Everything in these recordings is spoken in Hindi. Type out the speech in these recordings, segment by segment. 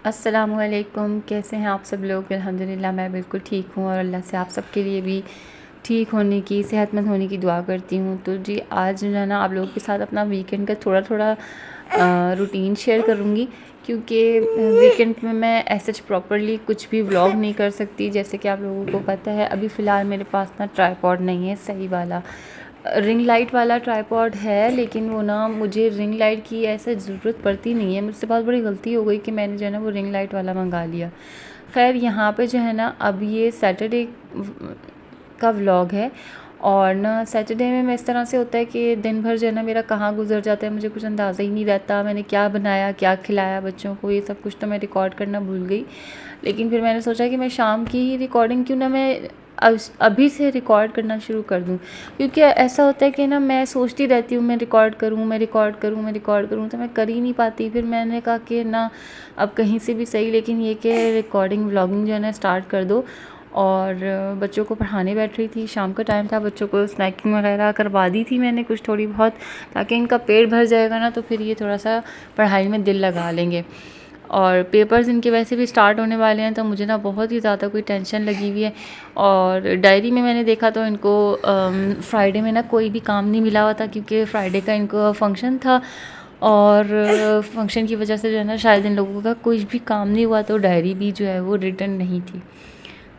अस्सलामुअलैकुम। कैसे हैं आप सब लोग? अल्हम्दुलिल्लाह मैं बिल्कुल ठीक हूँ और अल्लाह से आप सबके लिए भी ठीक होने की, सेहतमंद होने की दुआ करती हूँ। तो जी आज जो है ना आप लोगों के साथ अपना वीकेंड का थोड़ा थोड़ा रूटीन शेयर करूँगी, क्योंकि वीकेंड में मैं ऐसे प्रॉपरली कुछ भी व्लॉग नहीं कर सकती। जैसे कि आप लोगों को पता है, अभी फ़िलहाल मेरे पास ना ट्राईपॉड नहीं है सही वाला। रिंग लाइट वाला ट्राईपॉड है, लेकिन वो ना मुझे रिंग लाइट की ऐसे ज़रूरत पड़ती नहीं है। मुझसे बहुत बड़ी गलती हो गई कि मैंने जो है ना वो रिंग लाइट वाला मंगा लिया। खैर यहाँ पे जो है ना अब ये सैटरडे का व्लॉग है, और ना सैटरडे में मैं इस तरह से होता है कि दिन भर जो है ना मेरा कहाँ गुजर जाता है मुझे कुछ अंदाज़ा ही नहीं रहता। मैंने क्या बनाया, क्या खिलाया बच्चों को, ये सब कुछ तो मैं रिकॉर्ड करना भूल गई। लेकिन फिर मैंने सोचा कि मैं शाम की ही रिकॉर्डिंग क्यों ना मैं अभी से रिकॉर्ड करना शुरू कर दूँ, क्योंकि ऐसा होता है कि ना मैं सोचती रहती हूँ मैं रिकॉर्ड करूँ, मैं रिकॉर्ड करूँ, मैं रिकॉर्ड करूँ, तो मैं कर ही नहीं पाती। फिर मैंने कहा कि ना अब कहीं से भी सही, लेकिन ये कि रिकॉर्डिंग व्लॉगिंग जो है ना स्टार्ट कर दो। और बच्चों को पढ़ाने बैठ रही थी, शाम का टाइम था, बच्चों को स्नैकिंग वगैरह करवा दी थी मैंने कुछ थोड़ी बहुत, ताकि इनका पेट भर जाएगा ना तो फिर ये थोड़ा सा पढ़ाई में दिल लगा लेंगे। और पेपर्स इनके वैसे भी स्टार्ट होने वाले हैं, तो मुझे ना बहुत ही ज़्यादा कोई टेंशन लगी हुई है। और डायरी में मैंने देखा तो इनको फ्राइडे में ना कोई भी काम नहीं मिला हुआ था, क्योंकि फ्राइडे का इनको फंक्शन था, और फंक्शन की वजह से जो है ना शायद इन लोगों का कुछ भी काम नहीं हुआ, तो डायरी भी जो है वो रिटर्न नहीं थी।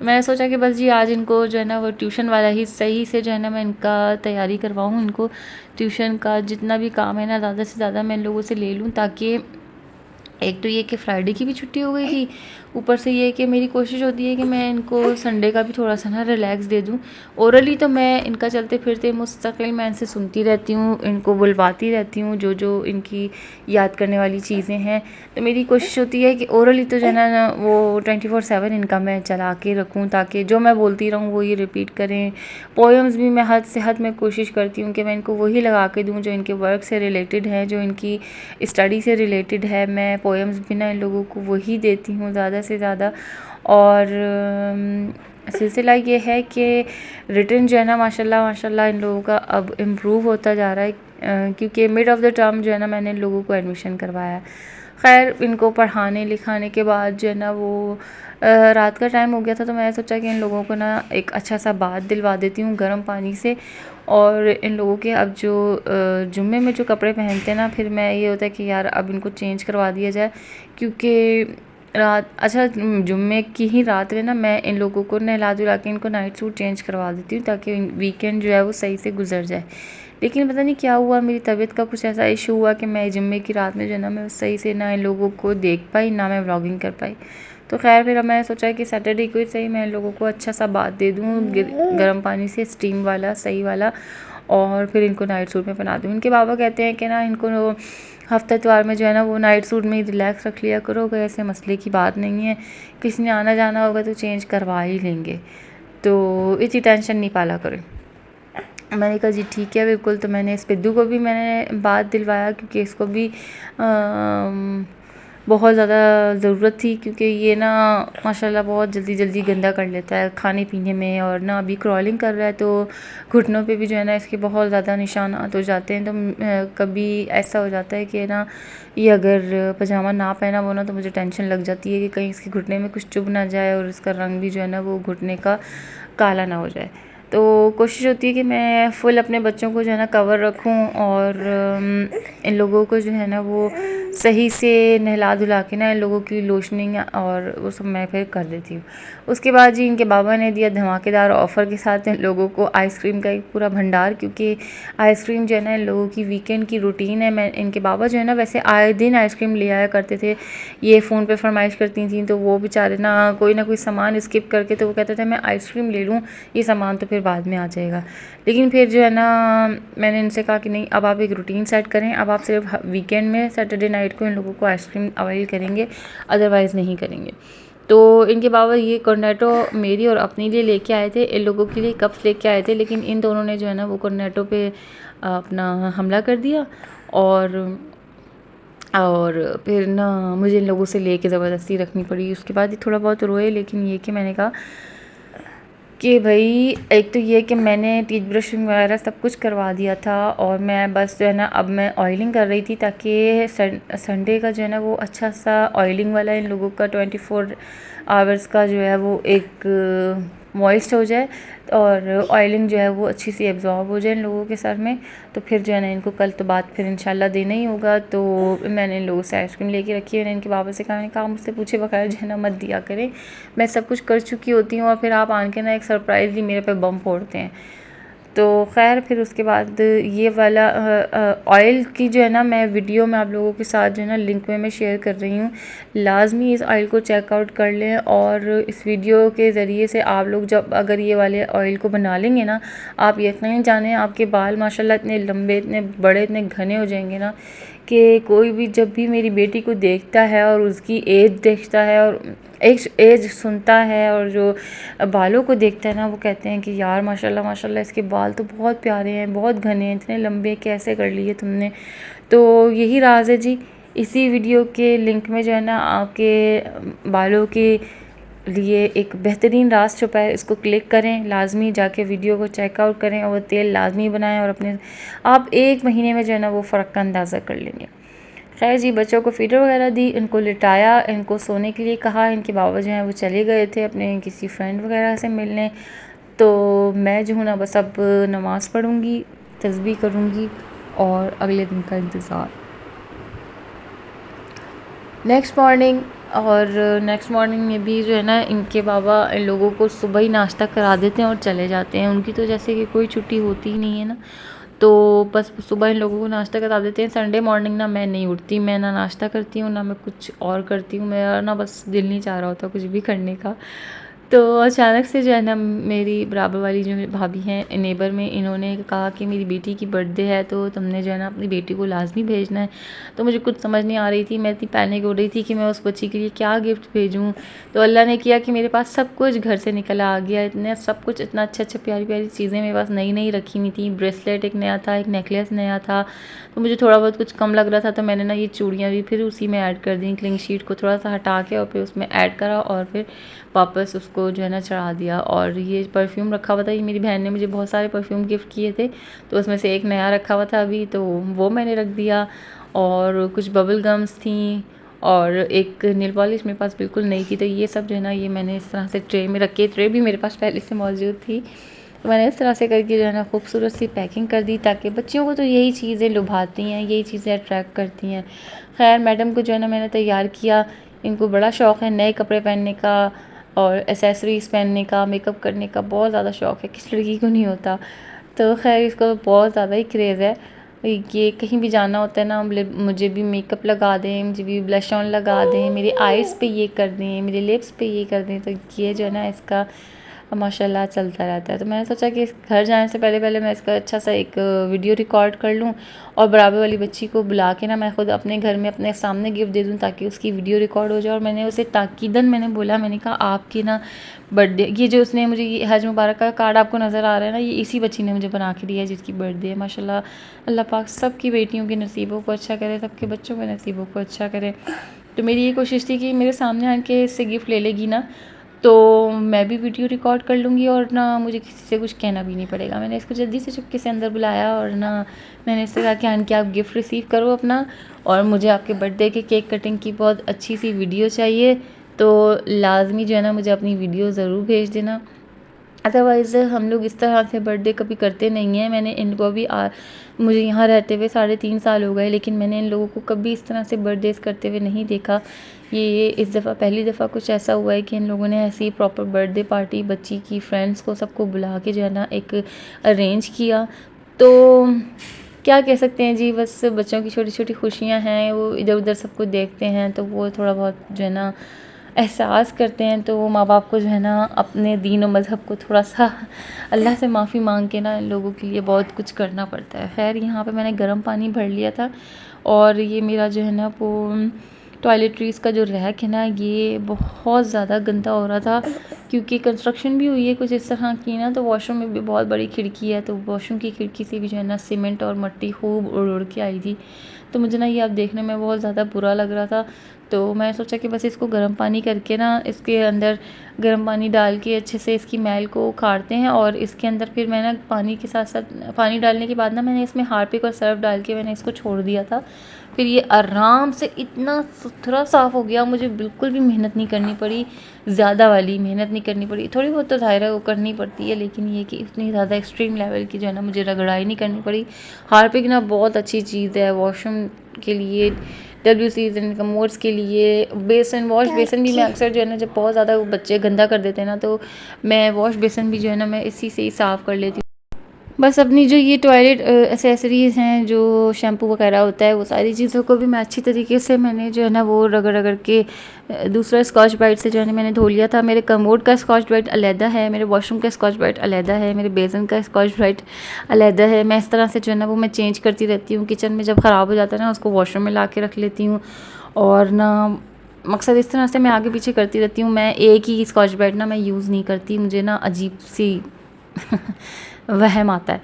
मैंने सोचा कि बस जी आज इनको जो है ना वो ट्यूशन वाला ही सही से जो है ना मैं इनका तैयारी करवाऊँ। इनको ट्यूशन का जितना भी काम है ना ज़्यादा से ज़्यादा मैं इन लोगों से ले लूँ, ताकि एक तो ये कि फ्राइडे की भी छुट्टी हो गई थी, ऊपर से ये कि मेरी कोशिश होती है कि मैं इनको संडे का भी थोड़ा सा ना रिलैक्स दे दूँ। ओरली तो मैं इनका चलते फिरते मुस्तकिल मैं इनसे सुनती रहती हूँ, इनको बुलवाती रहती हूँ जो जो इनकी याद करने वाली चीज़ें हैं। तो मेरी कोशिश होती है कि ओरली तो जो है ना वो 24/7 इनका मैं चला के रखूँ, ताकि जो मैं बोलती रहूँ वो ये रिपीट करें। पोएम्स भी मैं हद से हद में कोशिश करती हूँ कि मैं इनको वही लगा के दूँ जो इनके वर्क से रिलेटेड है, जो इनकी स्टडी से रिलेटेड है। मैं पोएम्स भी ना इन लोगों को वही देती हूँ ज़्यादा से ज़्यादा। और सिलसिला ये है कि रिटन जो है ना माशाल्लाह माशाल्लाह इन लोगों का अब इम्प्रूव होता जा रहा है, क्योंकि मिड ऑफ़ द टर्म जो है ना मैंने इन लोगों को एडमिशन करवाया है। खैर इनको पढ़ाने लिखाने के बाद जो है ना वो रात का टाइम हो गया था, तो मैंने सोचा कि इन लोगों को ना एक अच्छा सा बाथ दिलवा देती हूँ गर्म पानी से। और इन लोगों के अब जो जुम्मे में जो कपड़े पहनते हैं ना, फिर मैं ये होता है कि यार अब इनको चेंज करवा दिया जाए, क्योंकि रात अच्छा जुम्मे की ही रात में ना मैं इन लोगों को नहला धुला के इनको नाइट सूट चेंज करवा देती हूँ, ताकि वीकेंड जो है वो सही से गुजर जाए। लेकिन पता नहीं क्या हुआ, मेरी तबीयत का कुछ ऐसा इशू हुआ कि मैं जुम्मे की रात में जो है ना मैं सही से ना इन लोगों को देख पाई, ना मैं व्लॉगिंग कर पाई। तो खैर फिर अब मैंने सोचा कि सैटरडे को ही सही मैं इन लोगों को अच्छा सा बाथ दे दूँ गर्म पानी से, स्टीम वाला सही वाला, और फिर इनको नाइट सूट में पहना दूँ। इनके बाबा कहते हैं कि ना इनको हफ्ते इतवार में जो है ना वो नाइट सूट में ही रिलैक्स रख लिया करो, कोई ऐसे मसले की बात नहीं है, किसी ने आना जाना होगा तो चेंज करवा ही लेंगे, तो इतनी टेंशन नहीं पाला करो। मैंने कहा जी ठीक है बिल्कुल। तो मैंने इस पिद्दू को भी मैंने बात दिलवाया, क्योंकि इसको भी बहुत ज़्यादा ज़रूरत थी, क्योंकि ये ना माशाल्लाह बहुत जल्दी जल्दी गंदा कर लेता है खाने पीने में, और ना अभी क्रॉलिंग कर रहा है तो घुटनों पे भी जो है ना इसके बहुत ज़्यादा निशानात हो जाते हैं। तो कभी ऐसा हो जाता है कि ना ये अगर पजामा ना पहना हो ना तो मुझे टेंशन लग जाती है कि कहीं इसके घुटने में कुछ चुभ ना जाए और इसका रंग भी जो है ना वो घुटने का काला ना हो जाए। तो कोशिश होती है कि मैं फुल अपने बच्चों को जो है ना कवर रखूं, और इन लोगों को जो है ना वो सही से नहला धुला के ना इन लोगों की लोशनिंग और वो सब मैं फिर कर देती हूँ। उसके बाद जी इनके बाबा ने दिया धमाकेदार ऑफ़र के साथ इन लोगों को आइसक्रीम का एक पूरा भंडार, क्योंकि आइसक्रीम जो है ना इन लोगों की वीकेंड की रूटीन है। मैं इनके बाबा जो है ना वैसे आए दिन आइसक्रीम ले आया करते थे, ये फ़ोन पे फरमाइश करती थी, तो वो बेचारे ना कोई सामान स्किप करके तो वो कहते थे मैं आइसक्रीम ले लूँ, ये सामान तो फिर बाद में आ जाएगा। लेकिन फिर जो है ना मैंने इनसे कहा कि नहीं, अब आप एक रूटीन सेट करें, अब आप सिर्फ वीकेंड में सैटरडे नाइट को इन लोगों को आइसक्रीम अवेल करेंगे, अदरवाइज़ नहीं करेंगे। तो इनके बाबा ये कॉर्नेटो मेरी और अपने लिए लेके आए थे, इन लोगों के लिए कप्स लेके आए थे, लेकिन इन दोनों ने जो है ना वो कॉर्नेटो पे अपना हमला कर दिया, और फिर ना मुझे इन लोगों से लेके ज़बरदस्ती रखनी पड़ी। उसके बाद ये थोड़ा बहुत रोए, लेकिन ये कि मैंने कहा, कि भाई एक तो ये कि मैंने टीथ ब्रशिंग वगैरह सब कुछ करवा दिया था और मैं बस जो है ना अब मैं ऑयलिंग कर रही थी ताकि संडे का जो है ना वो अच्छा सा ऑयलिंग वाला इन लोगों का 24 आवर्स का जो है वो एक मॉइस्ट हो जाए और ऑयलिंग जो है वो अच्छी सी एब्जॉर्ब हो जाए इन लोगों के सर में। तो फिर जो है ना इनको कल तो बाद फिर इंशाल्लाह देना ही होगा। तो मैंने इन लोगों से आइसक्रीम लेके रखी है। मैंने इनके बाबा से कहा, मैंने कहा मुझसे पूछे बगैर जो है ना मत दिया करें, मैं सब कुछ कर चुकी होती हूँ और फिर आप आन के ना एक सरप्राइज़ली मेरे पे बम फोड़ते हैं। तो खैर फिर उसके बाद ये वाला ऑयल की जो है ना मैं वीडियो में आप लोगों के साथ जो है ना लिंक में मैं शेयर कर रही हूँ। लाजमी इस ऑयल को चेकआउट कर लें और इस वीडियो के ज़रिए से आप लोग जब अगर ये वाले ऑयल को बना लेंगे ना, आप यकीन जानें आपके बाल माशाल्लाह इतने लंबे, इतने बड़े, इतने घने हो जाएंगे ना कि कोई भी जब भी मेरी बेटी को देखता है और उसकी एज देखता है और एज सुनता है और जो बालों को देखता है ना, वो कहते हैं कि यार माशाल्लाह माशाल्लाह इसके बाल तो बहुत प्यारे हैं, बहुत घने हैं, इतने लंबे कैसे कर लिए तुमने। तो यही राज है जी। इसी वीडियो के लिंक में जो है ना आपके बालों के लिए एक बेहतरीन राज छुपा है, इसको क्लिक करें, लाजमी जाके वीडियो को चेकआउट करें और वो तेल लाजमी बनाएं और अपने आप 1 महीने में जो है ना वो फ़र्क का अंदाज़ा कर लेंगे। खैर जी, बच्चों को फीडर वगैरह दी, इनको लिटाया, इनको सोने के लिए कहा। इनके बाबा जो हैं वो चले गए थे अपने किसी फ्रेंड वगैरह से मिलने। तो मैं जो हूँ ना बस अब नमाज़ पढ़ूँगी, तस्बीह करूँगी और अगले दिन का इंतज़ार। नेक्स्ट मॉर्निंग में भी जो है ना इनके बाबा इन लोगों को सुबह ही नाश्ता करा देते हैं और चले जाते हैं। उनकी तो जैसे कि कोई छुट्टी होती ही नहीं है ना, तो बस सुबह इन लोगों को नाश्ता करा देते हैं। संडे मॉर्निंग ना मैं नहीं उठती, मैं ना नाश्ता करती हूँ ना मैं कुछ और करती हूँ, मेरा ना बस दिल नहीं चाह रहा होता कुछ भी करने का। तो अचानक से जो है ना मेरी बराबर वाली जो भाभी हैं नेबर में, इन्होंने कहा कि मेरी बेटी की बर्थडे है तो तुमने जो है ना अपनी बेटी को लाजमी भेजना है। तो मुझे कुछ समझ नहीं आ रही थी, मैं इतनी पैनिक हो रही थी कि मैं उस बच्ची के लिए क्या गिफ्ट भेजूँ। तो अल्लाह ने किया कि मेरे पास सब कुछ घर से निकल आ गया, इतने सब कुछ, इतना अच्छा प्यारी प्यारी चीज़ें मेरे पास नई नई रखी हुई थी। ब्रेसलेट एक नया था, एक नेकलेस नया था। तो मुझे थोड़ा बहुत कुछ कम लग रहा था तो मैंने ना ये चूड़ियाँ भी फिर उसी में ऐड कर दी, क्लिंग शीट को थोड़ा सा हटा के और फिर उसमें ऐड करा और फिर वापस उसको जो है ना चढ़ा दिया। और ये परफ्यूम रखा हुआ था, ये मेरी बहन ने मुझे बहुत सारे परफ्यूम गिफ्ट किए थे, तो उसमें से एक नया रखा हुआ था अभी, तो वो मैंने रख दिया। और कुछ बबल गम्स थी और एक नेल पॉलिश मेरे पास बिल्कुल नहीं थी। तो ये सब जो है ना ये मैंने इस तरह से ट्रे में रखे, ट्रे भी मेरे पास पहले से मौजूद थी, तो मैंने इस तरह से करके जो है ना खूबसूरत सी पैकिंग कर दी ताकि बच्चियों को तो यही चीज़ें लुभाती हैं, यही चीज़ें अट्रैक्ट करती हैं। खैर मैडम को जो है ना मैंने तैयार किया, इनको बड़ा शौक़ है नए कपड़े पहनने का और एसेसरीज़ पहनने का, मेकअप करने का बहुत ज़्यादा शौक़ है, किस लड़की को नहीं होता। तो खैर इसको बहुत ज़्यादा ही क्रेज़ है, ये कहीं भी जाना होता है ना मुझे भी मेकअप लगा दें, मुझे भी ब्लश ऑन लगा दें, मेरे आइज़ पे ये कर दें, मेरे लिप्स पे ये कर दें। तो ये जो है ना इसका माशाल्लाह चलता रहता है। तो मैंने सोचा कि घर जाने से पहले मैं इसका अच्छा सा एक वीडियो रिकॉर्ड कर लूँ और बराबर वाली बच्ची को बुला के ना मैं ख़ुद अपने घर में अपने सामने गिफ्ट दे दूँ ताकि उसकी वीडियो रिकॉर्ड हो जाए। और मैंने उसे ताकीदन मैंने बोला, मैंने कहा आपकी ना बर्थडे, ये जो उसने मुझे ये हज मुबारक का कार्ड आपको नज़र आ रहा है ना, ये इसी बच्ची ने मुझे बना के दिया है जिसकी बर्थडे है। माशाल्लाह अल्लाह पाक सबकी बेटियों के नसीबों को अच्छा करे, सबके बच्चों के नसीबों को अच्छा करे। तो मेरी ये कोशिश थी कि मेरे सामने आके इससे गिफ्ट ले लेगी ना तो मैं भी वीडियो रिकॉर्ड कर लूँगी और ना मुझे किसी से कुछ कहना भी नहीं पड़ेगा। मैंने इसको जल्दी से चुपके से अंदर बुलाया और ना मैंने इससे कहा कि आंटी आप गिफ्ट रिसीव करो अपना, और मुझे आपके बर्थडे के केक कटिंग की बहुत अच्छी सी वीडियो चाहिए, तो लाजमी जो है ना मुझे अपनी वीडियो ज़रूर भेज देना। अदरवाइज़ हम लोग इस तरह से बर्थडे कभी करते नहीं हैं। मैंने इनको भी मुझे यहाँ रहते हुए 3.5 साल हो गए, लेकिन मैंने इन लोगों को कभी इस तरह से बर्थडेज़ करते हुए नहीं देखा। ये इस दफ़ा पहली दफ़ा कुछ ऐसा हुआ है कि इन लोगों ने ऐसी प्रॉपर बर्थडे पार्टी बच्ची की फ्रेंड्स को सबको बुला के जो है ना एक अरेंज किया। तो क्या कह सकते हैं जी, बस बच्चों की छोटी छोटी खुशियाँ हैं, वो इधर उधर सबको देखते हैं तो वो थोड़ा बहुत जो है ना एहसास करते हैं। तो वो माँ बाप को जो है ना अपने दीन और मज़हब को थोड़ा सा अल्लाह से माफ़ी मांग के ना इन लोगों के लिए बहुत कुछ करना पड़ता है। खैर यहाँ पे मैंने गर्म पानी भर लिया था और ये मेरा जो है ना वो टॉयलेटरीज़ का जो रैक है ना ये बहुत ज़्यादा गंदा हो रहा था, क्योंकि कंस्ट्रक्शन भी हुई है कुछ इस तरह की ना, तो वॉशरूम में भी बहुत बड़ी खिड़की है, तो वॉशरूम की खिड़की से भी जो है ना सीमेंट और मिट्टी खूब उड़ उड़ के आई थी। तो मुझे ना ये अब देखने में बहुत ज़्यादा बुरा लग रहा था। तो मैं सोचा कि बस इसको गर्म पानी करके ना इसके अंदर गर्म पानी डाल के अच्छे से इसकी मैल को उखाड़ते हैं, और इसके अंदर फिर मैं ना पानी के साथ साथ पानी डालने के बाद ना मैंने इसमें हार्पिक और सर्फ डाल के मैंने इसको छोड़ दिया था। फिर ये आराम से इतना सुथरा साफ़ हो गया, मुझे बिल्कुल भी मेहनत नहीं करनी पड़ी, ज़्यादा वाली मेहनत नहीं करनी पड़ी। थोड़ी बहुत तो ज़ाहिर है वो करनी पड़ती है, लेकिन ये कि इतनी ज़्यादा एक्सट्रीम लेवल की जो है ना मुझे रगड़ाई नहीं करनी पड़ी। हार्पिक ना बहुत अच्छी चीज़ है वॉशरूम के लिए, WCs एंड कमोड्स के लिए। बेसन, वॉश बेसन भी मैं अक्सर जो है ना जब बहुत ज़्यादा बच्चे गंदा कर देते हैं ना, तो मैं वॉश बेसन भी जो है ना मैं इसी से ही साफ़ कर लेती हूँ। बस अपनी जो ये टॉयलेट एसेसरीज़ हैं, जो शैम्पू वगैरह होता है, वो सारी चीज़ों को भी मैं अच्छी तरीके से मैंने जो है ना वो रगड़ रगड़ के दूसरा स्कॉच ब्राइट से जो है ना मैंने धो लिया था। मेरे कमोड का स्कॉच ब्राइट अलहदा है, मेरे वॉशरूम का स्कॉच ब्राइट अलहदा है, मेरे बेसन का स्कॉच ब्राइट अलहदा है। मैं इस तरह से जो है ना वो मैं चेंज करती रहती हूँ। किचन में जब ख़राब हो जाता है ना, उसको वॉशरूम में ला के रख लेती हूँ, और ना मकसद इस तरह से मैं आगे पीछे करती रहती हूँ। मैं एक ही स्कॉच ब्राइट ना मैं यूज़ नहीं करती, मुझे ना अजीब सी वहम आता है।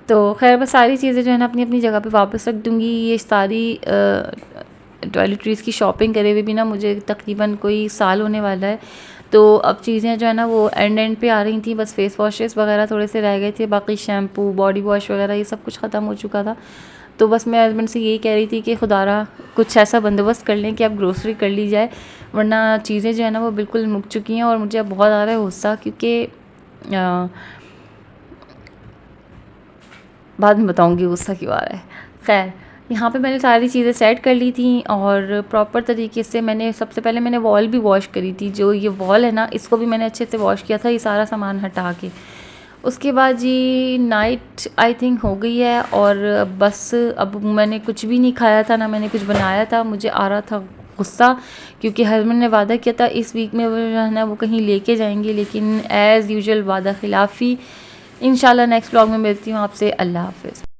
तो खैर बस सारी चीज़ें जो है ना अपनी अपनी जगह पे वापस रख दूँगी। ये सारी टॉयलेटरीज़ की शॉपिंग करे हुए भी ना मुझे तकरीबन कोई साल होने वाला है। तो अब चीज़ें जो है ना वो एंड पे आ रही थी, बस फेस वॉशेस वगैरह थोड़े से रह गए थे, बाकी शैम्पू, बॉडी वॉश वगैरह ये सब कुछ ख़त्म हो चुका था। तो बस मैं हस्बैंड से यही कह रही थी कि खुदारा कुछ ऐसा बंदोबस्त कर लें कि अब ग्रोसरी कर ली जाए, वरना चीज़ें जो है ना वो बिल्कुल मुक चुकी हैं। और मुझे अब बहुत आ रहा है गुस्सा, क्योंकि बाद में बताऊंगी गुस्सा क्यों आ रहा है। खैर यहाँ पे मैंने सारी चीज़ें सेट कर ली थी, और प्रॉपर तरीके से मैंने सबसे पहले मैंने वॉल भी वॉश करी थी। जो ये वॉल है ना, इसको भी मैंने अच्छे से वॉश किया था, ये सारा सामान हटा के। उसके बाद जी नाइट आई थिंक हो गई है, और बस अब मैंने कुछ भी नहीं खाया था, ना मैंने कुछ बनाया था। मुझे आ रहा था गुस्सा, क्योंकि हस्बैंड ने वादा किया था इस वीक में वो जो है ना वो कहीं लेके जाएंगे, लेकिन एज़ यूजुअल वादा खिलाफ़ी। इंशाल्लाह नेक्स्ट व्लॉग में मिलती हूँ आपसे। अल्लाह हाफ़िज़।